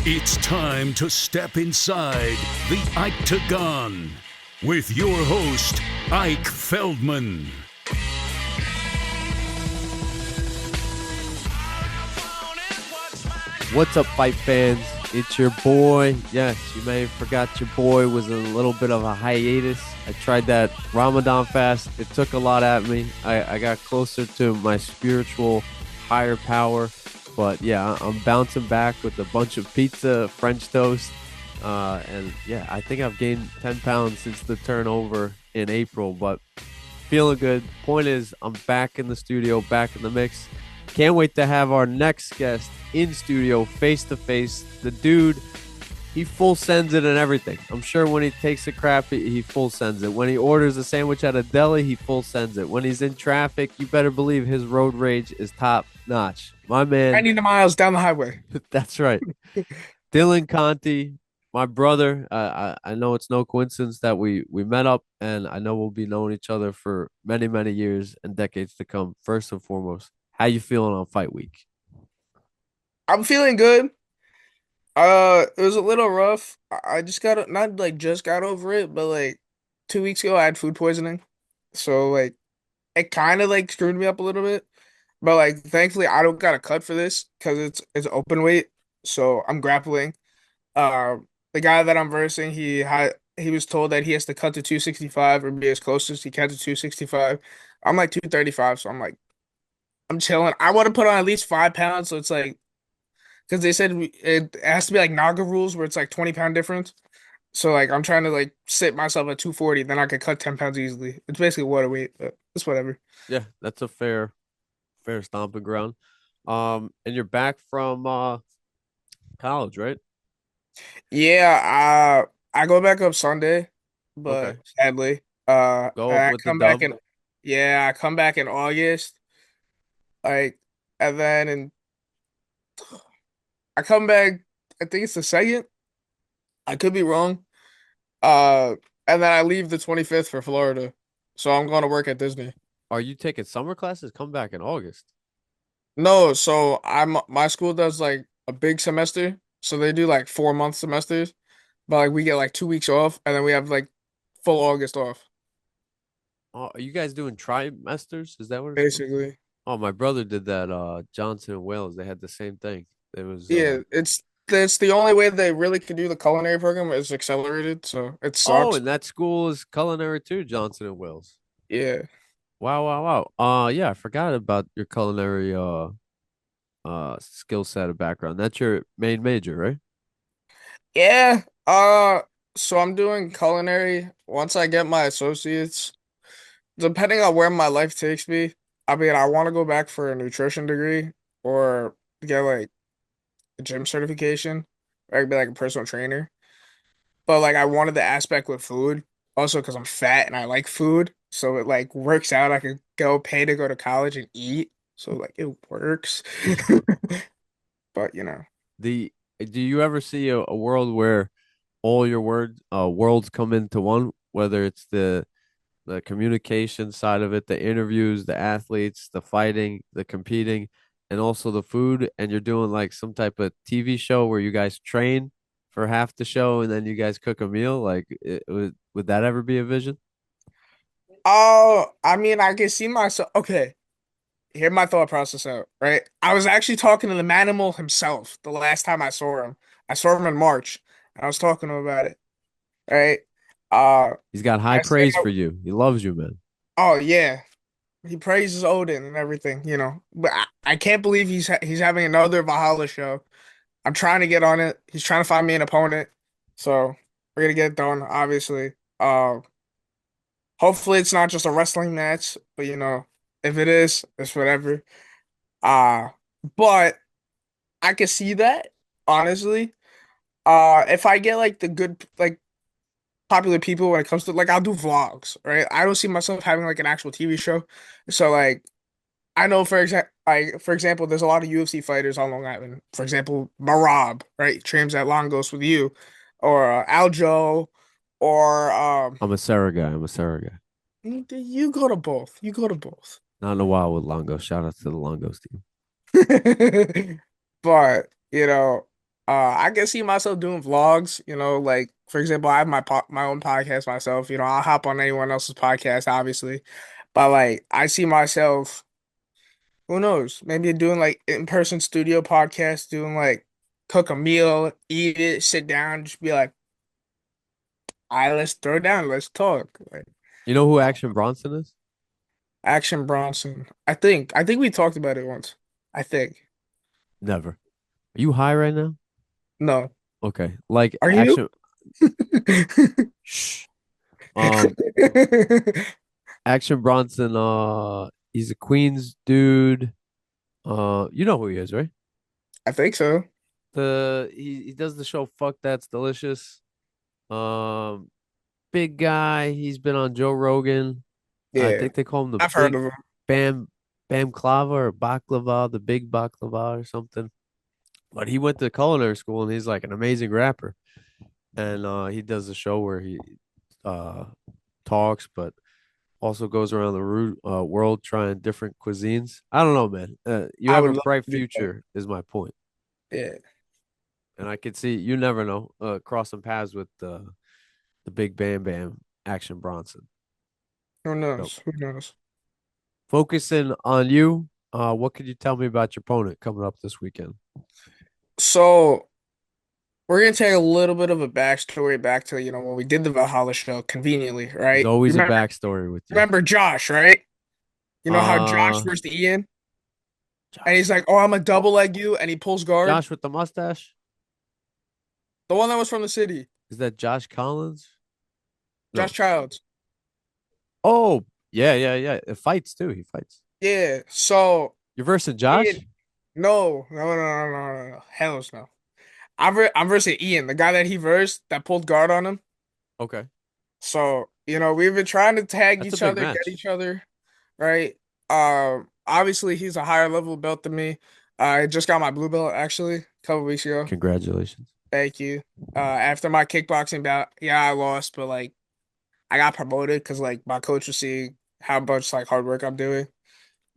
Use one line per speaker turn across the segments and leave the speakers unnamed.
It's time to step inside the Octagon with your host, Ike Feldman.
What's up, fight fans? It's your boy. Yes, you may have forgot your boy was in a little bit of a hiatus. I tried that Ramadan fast. It took a lot at me. I got closer to my spiritual higher power. But yeah, I'm bouncing back with a bunch of pizza, French toast. And yeah, I think I've gained 10 pounds since the turnover in April, but feeling good. Point is, I'm back in the studio, back in the mix. Can't wait to have our next guest in studio, face to face. The dude, he full sends it and everything. I'm sure when he takes a crap, he full sends it. When he orders a sandwich at a deli, he full sends it. When he's in traffic, you better believe his road rage is top notch. My man,
90 miles down the highway.
that's right. Dylan Conti, my brother. I know it's no coincidence that we met up, and I know we'll be knowing each other for many, many years and decades to come. First and foremost, how you feeling on fight week?
I'm feeling good. It was a little rough. I just got not like just got over it, but like 2 weeks ago I had food poisoning. So like it kind of like screwed me up a little bit. But like thankfully I don't got a cut for this because it's open weight. So I'm grappling. Uh the guy that I'm versing, he was told that he has to cut to 265 or be as close as he can to 265. I'm like 235, so I'm chilling. I want to put on at least 5 pounds, so it's like because they said it has to be like Naga rules where it's like 20 pound difference. So like I'm trying to like sit myself at 240, then I could cut 10 pounds easily. It's basically water weight, but it's whatever.
Yeah, that's a fair stomping ground. And you're back from college, right?
Yeah, I go back up Sunday,
Okay.
but sadly,
Go up
I
with the
come back
dub.
in yeah, I come back in August, like, and then I come back. I think it's the second. I could be wrong. Uh, and then I leave the 25th for Florida, so I'm going to work at Disney.
Are you taking summer classes? Come back in August.
No, so my school does like a big semester, so they do like 4 month semesters, but like we get like 2 weeks off, and then we have like full August off,
Oh, are you guys doing trimesters? Is that what it's called?
basically.
Oh, my brother did that. Johnson and Wales, they had the same thing. It was
Yeah, it's the only way they really can do the culinary program is accelerated, so it
oh,
sucks.
and that school is culinary too, Johnson and Wales.
Yeah.
Wow, wow, wow. Yeah, I forgot about your culinary skill set or background. That's your main major, right?
Yeah. So I'm doing culinary. Once I get my associates, depending on where my life takes me, I mean, I want to go back for a nutrition degree or get like a gym certification, or I could be like a personal trainer. But like I wanted the aspect with food, also because I'm fat and I like food. So it like works out. I could go pay to go to college and eat. So like it works. But
The Do you ever see a world where all your worlds come into one, whether it's the communication side of it, the interviews, the athletes, the fighting, the competing, and also the food. And you're doing like some type of TV show where you guys train for half the show and then you guys cook a meal. Like, would that ever be a vision?
oh, I mean, I can see myself. Okay, hear my thought process out, right? I was actually talking to the manimal himself the last time I saw him. I saw him in March, and I was talking to him about it, right?
He's got high
I said,
praise for you. He loves you, man.
oh yeah, he praises Odin and everything. But I can't believe he's having another Valhalla show. I'm trying to get on it. He's trying to find me an opponent, so we're gonna get it done, obviously. Hopefully it's not just a wrestling match, but if it is, it's whatever. Uh, but I can see that, honestly. If I get like the good, like popular people when it comes to like I'll do vlogs, right? I don't see myself having like an actual TV show. So like I know for example, there's a lot of UFC fighters on Long Island. For example, Marab, right? Trains at Longos with you, or Aljo, or
I'm a Sarah guy. I'm a Sarah guy.
you go to both. You go to both.
Not in a while with Longo. Shout out to the Longos team.
But, I can see myself doing vlogs, like for example, I have my own podcast myself, I'll hop on anyone else's podcast, obviously. But like I see myself, who knows, maybe doing like in-person studio podcast, doing like cook a meal, eat it, sit down, just be like, all right, let's throw it down, let's talk. Like
You know who Action Bronson is?
Action Bronson. I think we talked about it once. I think.
Never. Are you high right now?
No.
Okay. Like
Are you?
Action. Shh. Um, Action Bronson. He's a Queens dude. You know who he is, right?
I think so.
He does the show Fuck That's Delicious. Um, Big guy. He's been on Joe Rogan. I
Yeah.
think they call him the
I've heard
Big
of him.
Bam Clava or Baklava, the Big Baklava or something. But he went to culinary school and he's like an amazing rapper. And he does a show where he uh talks, but also goes around the world trying different cuisines. I don't know, man. You
I
have
would
a
love
bright
to do that.
future, is my point.
Yeah.
And I could see you never know crossing paths with the Big Bam Bam Action Bronson.
Who
So
knows? Who knows?
focusing on you, what could you tell me about your opponent coming up this weekend?
So we're gonna take a little bit of a backstory back to, when we did the Valhalla show conveniently,
There's
right? You
always a
remember
backstory with you.
remember Josh, right? You know how Josh
Uh,
versus Ian? And
Josh,
he's like, oh, I'm a
oh,
double leg you, and he pulls guard.
Josh with the mustache.
The one that was from the city.
Is that Josh Collins?
Josh
No.
Childs.
Oh, yeah, yeah, yeah. It fights too. He fights.
Yeah. So
You're versing Josh?
Ian, no, no, no, no, no, no. Hells no. I'm versing Ian, the guy that he versed that pulled guard on him.
Okay.
So, we've been trying to tag
That's a
each
big
other, get
match.
each other, right? Obviously he's a higher level belt than me. I just got my blue belt actually a couple weeks ago.
Congratulations.
Thank you. After my kickboxing bout, yeah, I lost, but like I got promoted because like my coach was seeing how much like hard work I'm doing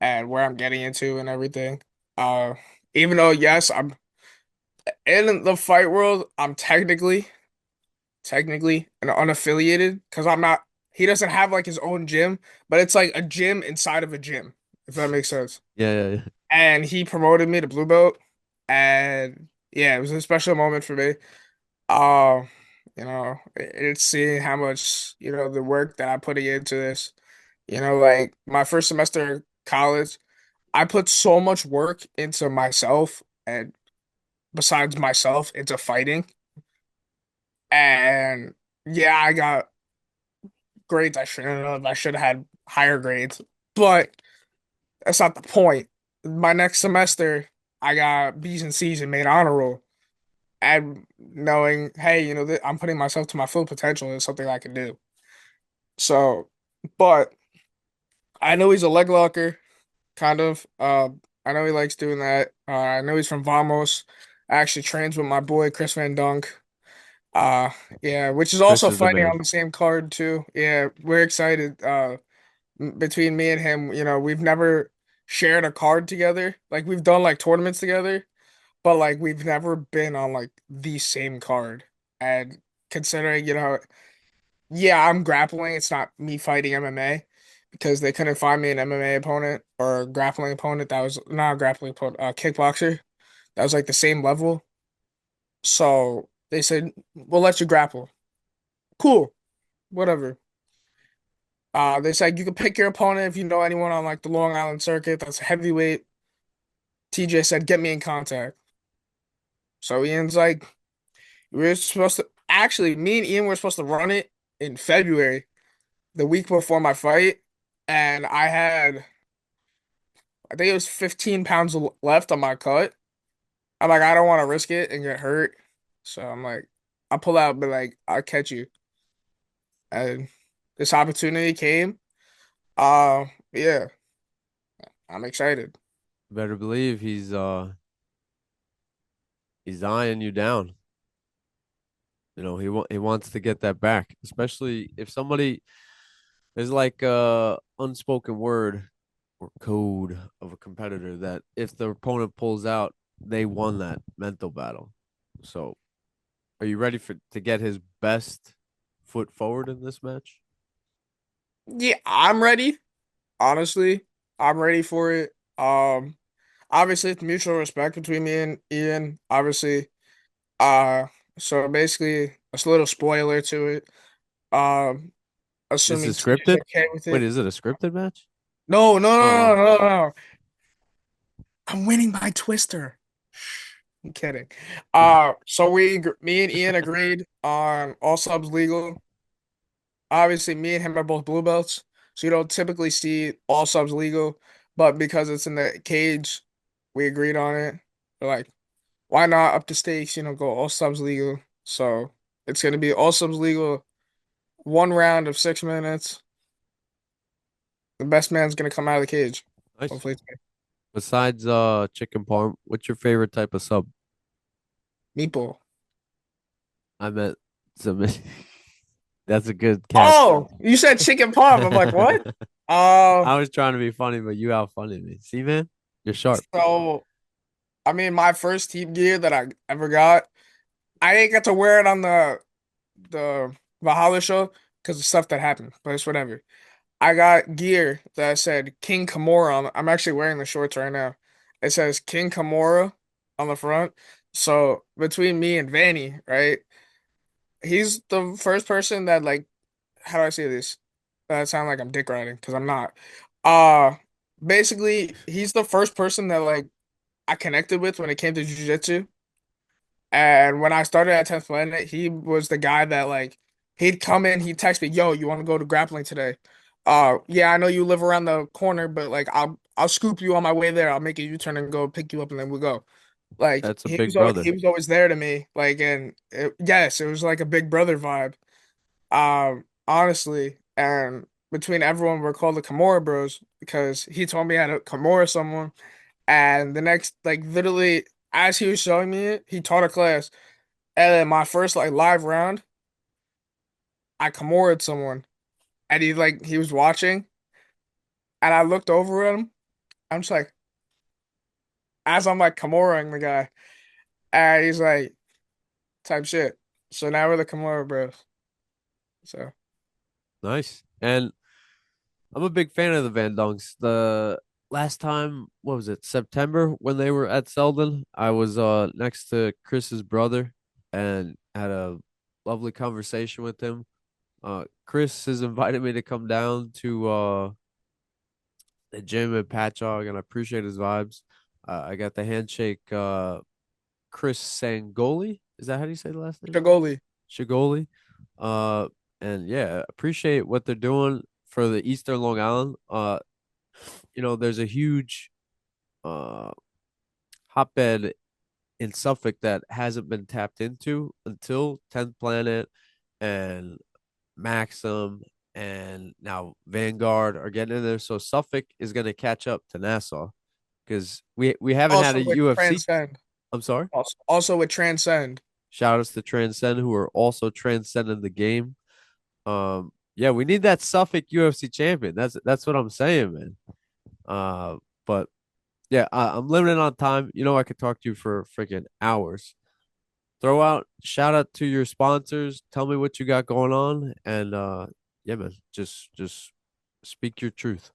and where I'm getting into and everything. Uh, Even though yes, I'm in the fight world, I'm technically an unaffiliated because I'm not. He doesn't have like his own gym, but it's like a gym inside of a gym, if that makes sense.
Yeah, yeah, yeah.
And he promoted me to blue belt, and yeah, it was a special moment for me. Uh, it's seeing how much, the work that I'm putting into this. Like my first semester of college, I put so much work into myself and besides myself, into fighting. And yeah, I got grades I shouldn't have. I should have had higher grades, but that's not the point. My next semester, I got B's and C's and made honor roll. And knowing, hey, I'm putting myself to my full potential is something I can do. So, but I know he's a leg locker, kind of. I know he likes doing that. I know he's from Vamos. I actually trains with my boy Chris Van Dunk. Uh, yeah, which is
Chris
also
is the
fighting
man.
on the same card too. Yeah, we're excited. Between me and him, we've never shared a card together. Like we've done like tournaments together, but like we've never been on like the same card. And considering, yeah, I'm grappling. It's not me fighting MMA because they couldn't find me an MMA opponent or a grappling opponent that was not a grappling opponent, a kickboxer that was like the same level. So they said, we'll let you grapple. Cool, whatever. They said you can pick your opponent if you know anyone on like the Long Island circuit that's a heavyweight. TJ said, get me in contact. So Ian's like, we're supposed to actually, me and Ian were supposed to run it in February, the week before my fight, and I think it was 15 pounds left on my cut. I'm like, I don't want to risk it and get hurt. So I'm like, I'll pull out, but like, I'll catch you. And this opportunity came. Yeah, I'm excited.
Better believe he's eyeing you down. He wants to get that back, especially if somebody is like unspoken word or code of a competitor that if the opponent pulls out, they won that mental battle. So, are you ready for to get his best foot forward in this match?
Yeah, I'm ready. Honestly, I'm ready for it. Obviously, it's mutual respect between me and Ian. Obviously, uh, so basically, a little spoiler to it. Um,
This
assuming
is
T is
scripted.
okay with
Wait,
it.
is it a scripted match?
No, no,
Oh,
no, no, no, no. I'm winning by Twister. I'm kidding. So me and Ian agreed on all subs legal. Obviously, me and him are both blue belts, so you don't typically see all subs legal. But because it's in the cage, we agreed on it. We're like, why not up the stakes? Go all subs legal. So it's gonna be all subs legal. One round of 6 minutes. The best man's gonna come out of the cage.
nice.
Hopefully, it's
Besides chicken parm, what's your favorite type of sub?
meatball.
I meant some. That's a good catch.
Oh, you said chicken parm. I'm like, what? Uh,
I was trying to be funny, but you out funny me. See, man, you're sharp.
so I mean, my first team gear that I ever got, I didn't get to wear it on the Valhalla show because of stuff that happened, but it's whatever. I got gear that said King Kimura on. I'm actually wearing the shorts right now. It says King Kimura on the front. So between me and Vanny, right? He's the first person that like, how do I say this? That sound like I'm dick riding because I'm not. Uh, Basically, he's the first person that like I connected with when it came to jiu-jitsu. And when I started at 10th Planet, he was the guy that like he'd come in, he'd text me, "Yo, you want to go to grappling today?" Yeah, I know you live around the corner, but like I'll scoop you on my way there. I'll make a U-turn and go pick you up, and then we'll go. Like
That's a big brother.
he was always there to me. Like, and yes, it was like a big brother vibe. Honestly, and between everyone, we're called the Kimura Bros because he told me how to Kimura someone. And the next, like literally, as he was showing me it, he taught a class. And then my first like live round, I Kimura'd someone, and he was watching, and I looked over at him. I'm just like, as I'm like Kimura'ing the guy, and he's like, type shit. So now we're the Kimura Bros. So
Nice. And I'm a big fan of the Van Dunks. The last time, what was it, September when they were at Selden, I was next to Chris's brother and had a lovely conversation with him. Chris has invited me to come down to the gym at Patchogue, and I appreciate his vibes. I got the handshake. Chris Sangoli, is that how do you say the last name?
Chagoli.
Shigoli. Uh, and yeah, appreciate what they're doing for the Eastern Long Island. There's a huge uh hotbed in Suffolk that hasn't been tapped into until 10th Planet and Maxim and now Vanguard are getting in there. So Suffolk is going to catch up to Nassau because we haven't had
Also
a
with
UFC.
Transcend.
I'm sorry.
Also with Transcend.
Shout outs to Transcend who are also transcending the game. Yeah, we need that Suffolk UFC champion. That's what I'm saying, man. Uh, but yeah, I'm limited on time. I could talk to you for freaking hours. Throw out shout out to your sponsors. Tell me what you got going on, and yeah, man, just speak your truth.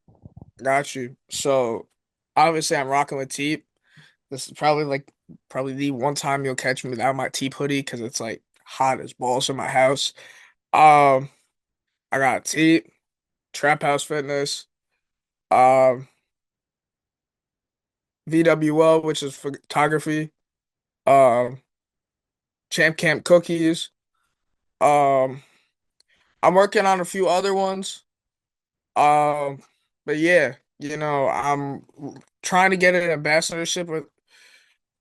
Got you. So obviously I'm rocking with Teep. This is probably the one time you'll catch me without my Teep hoodie because it's like hot as balls in my house. Um, I got Teep, Trap House Fitness, um, VWL, which is photography, um, Champ Camp Cookies. Um, I'm working on a few other ones. Um, but yeah, I'm trying to get an ambassadorship with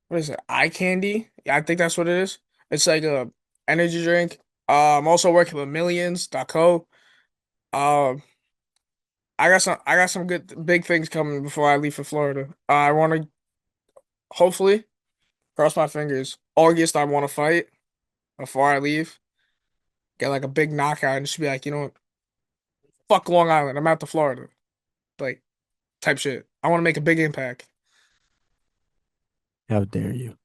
what is it? Eye candy? Yeah, I think that's what it is. It's like a energy drink. I'm also working with Millions.co. Um, I got some good big things coming before I leave for Florida. I want to hopefully cross my fingers. August, I want to fight before I leave. Get like a big knockout and just be like, what? Fuck Long Island. I'm out to Florida. Like type shit. I want to make a big impact.
How dare you?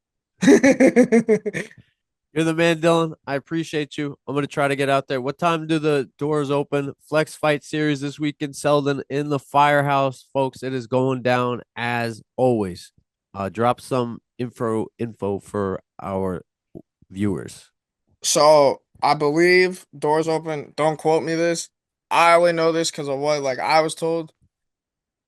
You're the man, Dylan. I appreciate you. I'm going to try to get out there. What time do the doors open? Flex Fight Series this week in Selden in the Firehouse. Folks, it is going down as always. Drop some info for our viewers.
So I believe doors open. Don't quote me this. I only know this because of what like I was told.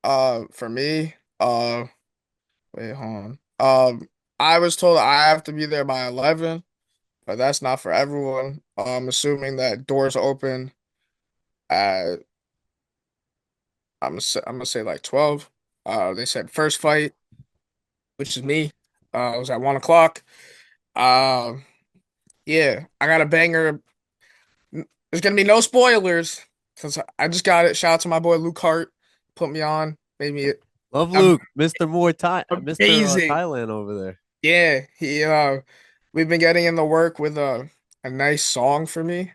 For me, wait, hold on. I was told I have to be there by 11, but that's not for everyone. Assuming that doors open at I'm gonna say like 12. They said first fight, which is me. It was at 1 o'clock. Uh, yeah, I got a banger. There's gonna be no spoilers because I just got it. Shout out to my boy Luke Hart, put me on, made me
Love
am-
Luke, Mr. Muay Thai, Mr.
amazing.
Thailand over there.
Yeah, we've been getting in the work with a nice song for me.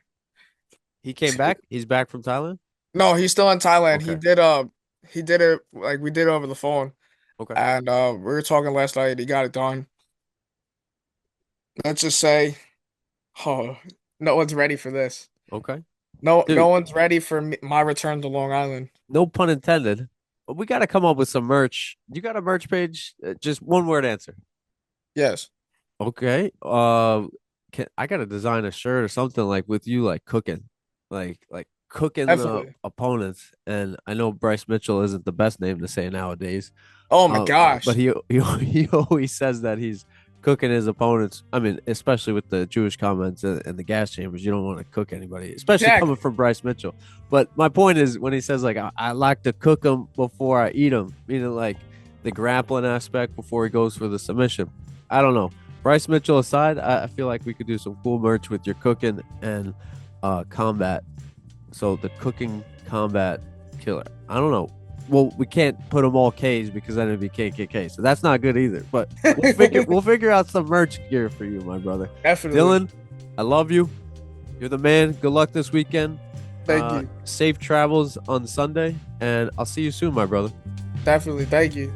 He came back. He's back from Thailand.
No, he's still in Thailand.
Okay.
He did it like we did over the phone,
Okay.
and we were talking last night. He got it done. Let's just say, oh, no one's ready for this.
Okay.
No
Dude,
one's ready for my return to Long Island.
no pun intended. But we got to come up with some merch. You got a merch page? Just one word answer.
Yes,
Okay. I gotta design a shirt or something like with you like cooking, like cooking the
definitely.
opponents. And I know Bryce Mitchell isn't the best name to say nowadays.
Oh my
But
gosh.
he always says that he's cooking his opponents. I mean, especially with the Jewish comments and the gas chambers, you don't want to cook anybody, especially coming
Exactly.
from Bryce Mitchell. But my point is when he says like I like to cook them before I eat them, meaning like the grappling aspect before he goes for the submission. I don't know. Bryce Mitchell aside, I feel like we could do some cool merch with your cooking and combat. So the cooking combat killer. I don't know. Well, we can't put them all K's because then it'd be KKK. So that's not good either. But we'll figure out some merch gear for you, my brother.
Definitely.
Dylan, I love you. You're the man. Good luck this weekend.
Thank you.
Safe travels on Sunday, and I'll see you soon, my brother.
Definitely. Thank you.